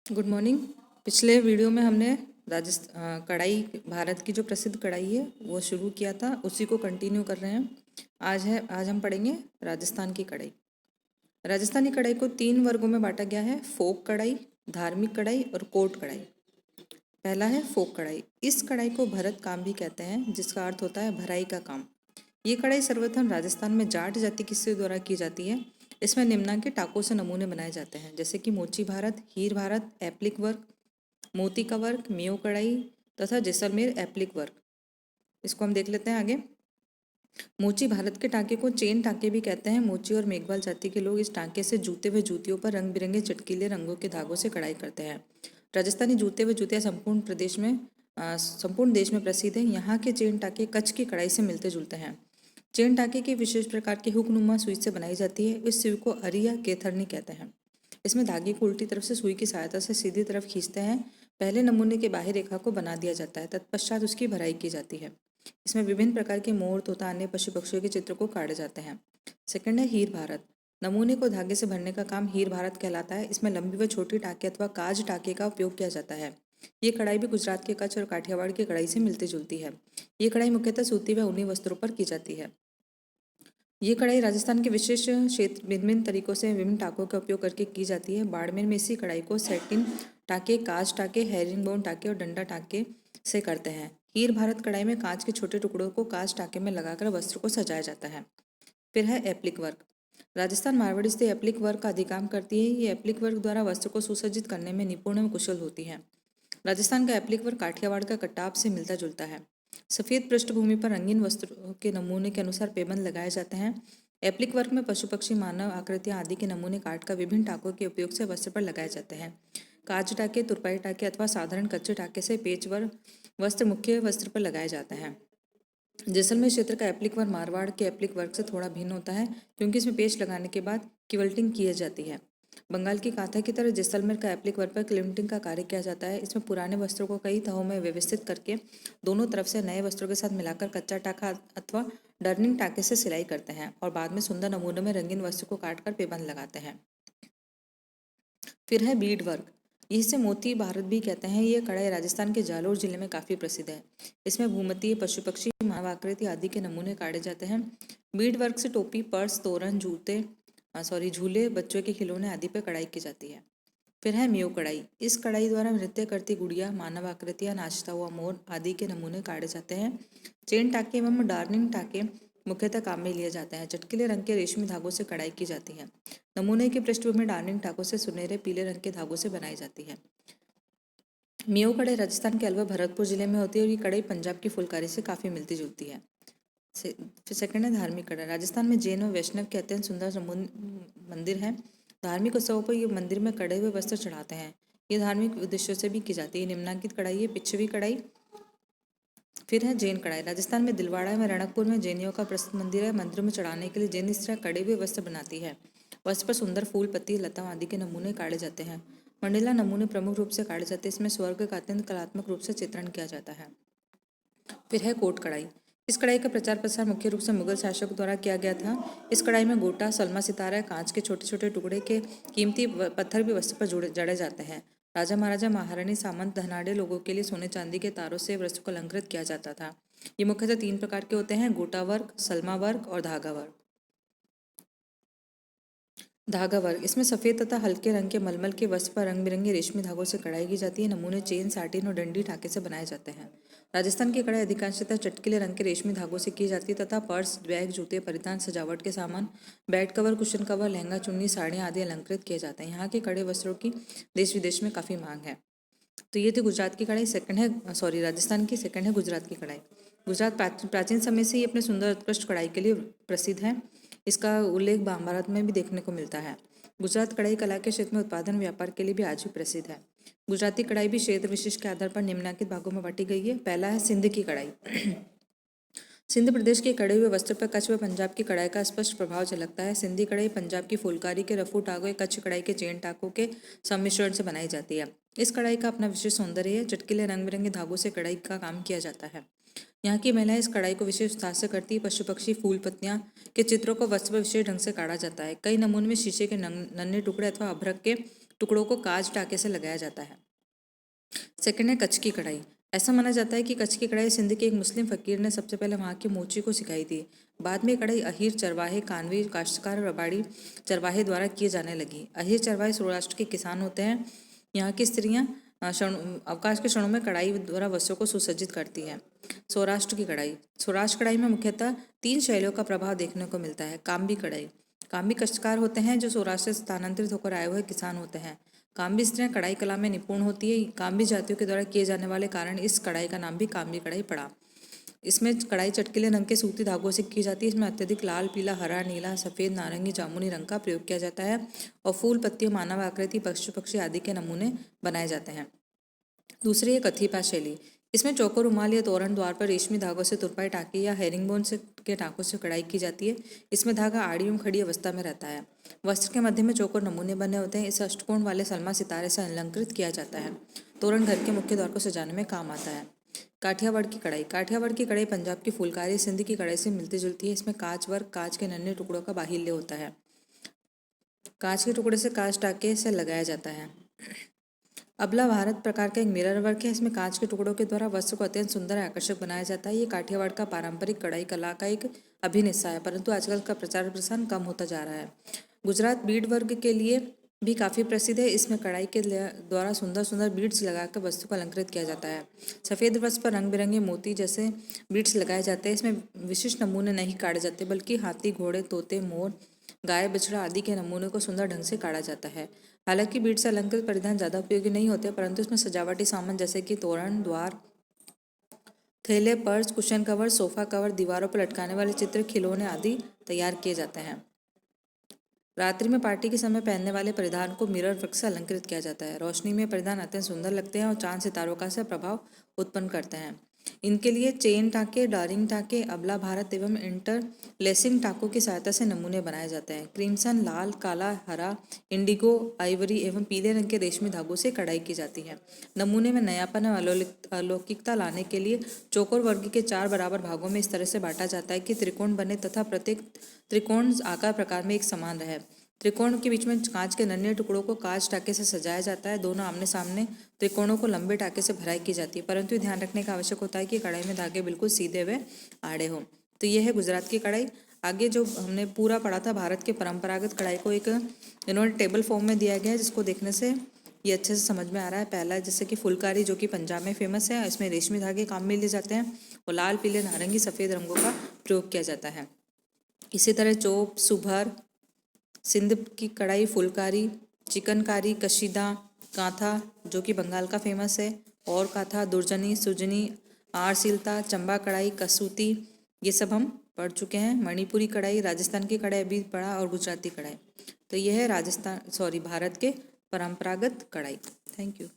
Good morning. पिछले video में हमने कढ़ाई, भारत की जो प्रसिद्ध कढ़ाई है वो शुरू किया था, उसी को कंटिन्यू कर रहे हैं। आज हम पढ़ेंगे राजस्थान की कढ़ाई। राजस्थानी कढ़ाई को 3 वर्गों में बांटा गया है: फोक कढ़ाई, धार्मिक कढ़ाई और कोट कढ़ाई। पहला है फोक कढ़ाई। इस कढ़ाई को भरत काम भी कहते हैं, जिसका अर्थ होता है भराई का काम। ये कढ़ाई सर्वप्रथम राजस्थान में जाट जाति किसी द्वारा की जाती है। इसमें निम्नलिखित टाकों से नमूने बनाए जाते हैं, जैसे कि मोची भारत, हीर भारत, एप्लिक वर्क, मोती का वर्क, मेयो कढ़ाई तथा जैसलमेर एप्लिक वर्क। इसको हम देख लेते हैं आगे। मोची भारत के टाँके को चेन टाँके भी कहते हैं। मोची और मेघवाल जाति के लोग इस टाँके से जूते व जूतियों पर रंग बिरंगे चटकीले रंगों के धागों से कढ़ाई करते हैं। राजस्थानी जूते व जूतियाँ संपूर्ण देश में प्रसिद्ध है। यहाँ के चेन टाँके कच्छ की कढ़ाई से मिलते जुलते हैं। चेन टाँके की विशेष प्रकार की हुकनुमा सुई से बनाई जाती है। इस सुई को अरी या केथरनी कहते हैं। इसमें धागे को उल्टी तरफ से सुई की सहायता से सीधी तरफ खींचते हैं। पहले नमूने के बाहरी रेखा को बना दिया जाता है, तत्पश्चात उसकी भराई की जाती है। इसमें विभिन्न प्रकार के मोर, तोता, अन्य पशु पक्षियों के चित्र को काटे जाते हैं। सेकंड है हीर भारत। नमूने को धागे से भरने का काम हीर भारत कहलाता है। इसमें लंबी व छोटी टाँके अथवा काज टाँके का उपयोग किया जाता है। ये कढ़ाई भी गुजरात के कच्छ और काठियावाड़ की कढ़ाई से मिलती जुलती है। ये कढ़ाई मुख्यतः सूती व ऊनी वस्त्रों पर की जाती है। ये कढ़ाई राजस्थान के विशेष क्षेत्र विभिन्न तरीकों से विभिन्न टाकों का उपयोग करके की जाती है। बाड़मेर में इसी कढ़ाई को सैटिन टाके, कांच टाके, हेरिंगबोन टाके और डंडा टाके से करते हैं। हीर भारत कढ़ाई में कांच के छोटे टुकड़ों को कांच टाके में लगाकर वस्त्र को सजाया जाता है। फिर है एप्लिक वर्क। राजस्थान मारवाड़ी से एप्लिक वर्क का अधिक काम करती है। ये एप्लिक वर्क द्वारा वस्त्र को सुसज्जित करने में निपुण व कुशल होती है। राजस्थान का एप्लिक वर्क काठियावाड़ का कटाव से मिलता जुलता है। सफ़ेद पृष्ठभूमि पर रंगीन वस्त्रों के नमूने के अनुसार पेबंद लगाए जाते हैं। एप्लिक वर्क में पशु पक्षी, मानव आकृतियां आदि के नमूने काटकर विभिन्न टाकों के उपयोग से वस्त्र पर लगाए जाते हैं। काज टाके, तुरपाई टाके अथवा साधारण कच्चे टाके से पेच वर्क वस्त्र मुख्य वस्त्र पर लगाए जाते हैं। जैसलमेर क्षेत्र का एप्लिक वर्क मारवाड़ के एप्लिक वर्क से थोड़ा भिन्न होता है, क्योंकि इसमें पेच लगाने के बाद क्विल्टिंग की जाती है। बंगाल की काथा की तरह जैसलमेर का एप्लिक वर्क पर क्लिंटिंग का कार्य किया जाता है। इसमें पुराने वस्त्रों को कई तहों में व्यवस्थित करके दोनों तरफ से नए वस्त्रों के साथ मिलाकर कच्चा टाका अथवा डर्निंग टाके से सिलाई करते हैं और बाद में सुंदर नमूनों में रंगीन वस्त्र को काटकर पेबंद लगाते हैं। फिर है बीड वर्क। इसे मोती भारत भी कहते हैं। ये कढ़ाई राजस्थान के जालोर जिले में काफ़ी प्रसिद्ध है। इसमें भूमतीय, पशु पक्षी, मानव आकृति आदि के नमूने काटे जाते हैं। बीड वर्क से टोपी, पर्स, तोरण, झूले, बच्चों के खिलौने आदि पर कढ़ाई की जाती है। फिर है मेयो कढ़ाई। इस कढ़ाई द्वारा नृत्य करती गुड़िया, मानव आकृतियां, नाचता हुआ मोर आदि के नमूने काटे जाते हैं। चेन टाके एवं डार्निंग टाके मुख्यतः काम में लिए जाते हैं। चटकीले रंग के रेशमी धागों से कढ़ाई की जाती है। नमूने की पृष्ठभूमि डार्निंग टाकों से सुनहरे पीले रंग के धागों से बनाई जाती है। मेयो कढ़ाई राजस्थान के अलवर भरतपुर जिले में होती है और ये कढ़ाई पंजाब की फुलकारी से काफ़ी मिलती जुलती है। फिर सेकंड है धार्मिक कढ़ाई। राजस्थान में जैन और वैष्णव के अत्यंत सुंदर मंदिर है। धार्मिक उत्सवों पर ये मंदिर में कढ़े हुए वस्त्र चढ़ाते हैं। ये धार्मिक उद्देश्यों से भी की जाती है। निम्नलिखित कढ़ाई है पिछवी कढ़ाई। फिर है जैन कढ़ाई। राजस्थान में दिलवाड़ा में रणकपुर में जैनियों का प्रसिद्ध मंदिर है। मंदिरों में चढ़ाने के लिए जैन स्त्रियां कढ़े हुए वस्त्र बनाती है। वस्त्र पर सुंदर फूल, पत्ती, लता आदि के नमूने काटे जाते हैं। मंडेला नमूने प्रमुख रूप से काटे जाते हैं। इसमें स्वर्ग का अत्यंत कलात्मक रूप से चित्रण किया जाता है। फिर है कोट कढ़ाई। इस कढ़ाई का प्रचार प्रसार मुख्य रूप से मुगल शासकों द्वारा किया गया था। इस कढ़ाई में गोटा, सलमा सितारा, कांच के छोटे छोटे टुकड़े के कीमती पत्थर भी वस्त्र पर जड़े जाते हैं। राजा महाराजा, महारानी, सामंत, धनाढ़े लोगों के लिए सोने चांदी के तारों से वस्त्र को अलंकृत किया जाता था। ये मुख्यतः 3 प्रकार के होते हैं: गोटा वर्क, सलमा वर्क और धागा वर्क। धागा वर्क। इसमें सफ़ेद तथा हल्के रंग के मलमल के वस्त्र पर रंग बिरंगे रेशमी धागों से कढ़ाई की जाती है। नमूने चेन, साटिन और डंडी टाके से बनाए जाते हैं। राजस्थान की कढ़ाई अधिकांशतः चटकीले रंग के रेशमी धागों से की जाती है तथा पर्स, बैग, जूते, परिधान, सजावट के सामान, bed cover, cushion cover, lehenga, चुन्नी, साड़ियाँ आदि अलंकृत किए जाते हैं। यहाँ के कड़े वस्त्रों की देश विदेश में काफ़ी मांग है। तो ये थी गुजरात की कढ़ाई। राजस्थान की। सेकंड है गुजरात की कढ़ाई। गुजरात प्राचीन समय से ही अपने सुंदर उत्कृष्ट कढ़ाई के लिए प्रसिद्ध है। इसका उल्लेख महाभारत में भी देखने को मिलता है। गुजरात कढ़ाई कला के क्षेत्र में उत्पादन व्यापार के लिए भी आज भी प्रसिद्ध है। गुजराती कढ़ाई भी क्षेत्र विशिष्ट के आधार पर निम्नलिखित भागों में बांटी गई है। पहला है सिंध की कढ़ाई। सिंध प्रदेश के कढ़े हुए वस्त्र पर कच्छ व पंजाब की कढ़ाई का स्पष्ट प्रभाव झलकता है। सिंधी कढ़ाई पंजाब की फुलकारी के रफू टाकों या कच्छ कढ़ाई के चेन टाकों के सम्मिश्रण से बनाई जाती है। इस कढ़ाई का अपना विशेष सौंदर्य है। चटकीले रंग बिरंगे धागों से कढ़ाई का काम किया जाता है। यहाँ की महिलाएं इस कढ़ाई को विशेष उत्साह से करती है। पशु पक्षी, फूल पत्तियां के चित्रों को वस्त्र पर विशेष ढंग से काटा जाता है। कई नमूने में शीशे के नन्हे टुकड़े अथवा अभ्रक के टुकड़ों को कांच टाके से लगाया जाता है। सेकंड है कच्छ की कढ़ाई। ऐसा माना जाता है कि कच्छ की कढ़ाई सिंध के एक मुस्लिम फकीर ने सबसे पहले वहाँ के मोची को सिखाई थी। बाद में कढ़ाई अहीर चरवाहे, कानवी, काश्तकार और रबाड़ी चरवाहे द्वारा किए जाने लगी। अहीर चरवाहे सौराष्ट्र के किसान होते हैं। यहाँ की स्त्रियाँ अवकाश के क्षणों में कढ़ाई द्वारा वस्त्रों को सुसज्जित करती हैं। सौराष्ट्र की कढ़ाई। सौराष्ट्र कढ़ाई में मुख्यतः 3 शैलियों का प्रभाव देखने को मिलता है। काम्बी कढ़ाई। काम्बी कष्टकार होते हैं जो सौराष्ट्र से स्थानांतरित होकर आए हुए किसान होते हैं। काम्बी स्त्रियाँ कढ़ाई कला में निपुण होती है। काम्बी जातियों के द्वारा किए जाने वाले कारण इस कढ़ाई का नाम भी काम्बी कढ़ाई पड़ा। इसमें कढ़ाई चटकीले रंग के सूती धागों से की जाती है। इसमें अत्यधिक लाल, पीला, हरा, नीला, सफ़ेद, नारंगी, जामुनी रंग का प्रयोग किया जाता है और फूल, पत्तियों, मानव आकृति, पशु पक्षी आदि के नमूने बनाए जाते हैं। दूसरी है कथीपा शैली। इसमें चौको रुमाल या तोरण द्वार पर रेशमी धागों से तुरपाई टाँकी या हेरिंगबोन से के टाँकों से कढ़ाई की जाती है। इसमें धागा आड़ी एवं खड़ी अवस्था में रहता है। वस्त्र के मध्य में चौकोर नमूने बने होते हैं। इसे अष्टकोण वाले सलमा सितारे से अलंकृत किया जाता है। तोरण घर के मुख्य द्वार को सजाने में काम आता है। काठियावाड़ की कढ़ाई। काठियावाड़ की कढ़ाई पंजाब की फुलकारी, सिंध की कढ़ाई से मिलती जुलती है। इसमें कांच वर्क, कांच के नन्हे टुकड़ों का बाहुल्य होता है। कांच के टुकड़े से कांच टाके से लगाया जाता है। अबला भारत प्रकार का एक मिरर वर्क है। इसमें कांच के टुकड़ों के द्वारा वस्त्र को अत्यंत सुंदर और आकर्षक बनाया जाता है। ये काठियावाड़ का पारंपरिक कढ़ाई कला का एक अभिन्न हिस्सा है, परंतु आजकल का प्रचार प्रसार कम होता जा रहा है। गुजरात बीड वर्ग के लिए भी काफ़ी प्रसिद्ध है। इसमें कढ़ाई के द्वारा सुंदर सुंदर बीड्स लगाकर वस्तु को अलंकृत किया जाता है। सफ़ेद वस्त्र पर रंग बिरंगे मोती जैसे बीड्स लगाए जाते हैं। इसमें विशिष्ट नमूने नहीं काटे जाते, बल्कि हाथी, घोड़े, तोते, मोर, गाय, बछड़ा आदि के नमूने को सुंदर ढंग से काटा जाता है। हालांकि बीड से अलंकृत परिधान ज़्यादा उपयोगी नहीं होते, परंतु इसमें सजावटी सामान जैसे कि तोरण, द्वार, थैले, purse, cushion cover, sofa cover, दीवारों पर लटकाने वाले चित्र, खिलौने आदि तैयार किए जाते हैं। रात्रि में पार्टी के समय पहनने वाले परिधान को मिरर वर्क से अलंकृत किया जाता है। रोशनी में परिधान अत्यंत सुंदर लगते हैं और चांद सितारों का से प्रभाव उत्पन्न करते हैं। इनके लिए चेन टाके, डारिंग टाके, अबला भारत एवं इंटरलेसिंग टाकों की सहायता से नमूने बनाए जाते हैं। क्रिम्सन, लाल, काला, हरा, इंडिगो, आइवरी एवं पीले रंग के रेशमी धागों से कढ़ाई की जाती है। नमूने में नयापन और अलौकिकता लाने के लिए चौकोर वर्ग के 4 बराबर भागों में इस तरह से बांटा जाता है कि त्रिकोण बने तथा प्रत्येक त्रिकोण आकार प्रकार में एक समान रहे। त्रिकोण के बीच में कांच के नन्हे टुकड़ों को कांच टाके से सजाया जाता है। दोनों आमने सामने त्रिकोणों को लंबे टाके से भराई की जाती है, परंतु ध्यान रखने का आवश्यक होता है कि कढ़ाई में धागे बिल्कुल सीधे व आड़े हों। तो ये है गुजरात की कढ़ाई। आगे जो हमने पूरा पढ़ा था भारत के परंपरागत कढ़ाई को एक इन्होंने टेबल फॉर्म में दिया गया है, जिसको देखने से ये अच्छे से समझ में आ रहा है। पहला जैसे कि फुलकारी, जो कि पंजाब में फेमस है, इसमें रेशमी धागे काम में लिए जाते हैं और लाल, पीले, नारंगी, सफ़ेद रंगों का प्रयोग किया जाता है। इसी तरह चोप, सुभर, सिंध की कढ़ाई, फुलकारी, चिकनकारी, कशीदा, कांथा जो कि बंगाल का फेमस है, और कांथा, दुर्जनी, सुजनी, आरसिलता, चंबा कढ़ाई, कसूती, ये सब हम पढ़ चुके हैं। मणिपुरी कढ़ाई, राजस्थान की कढ़ाई अभी पढ़ा, और गुजराती कढ़ाई। तो यह है भारत के परंपरागत कढ़ाई। Thank you.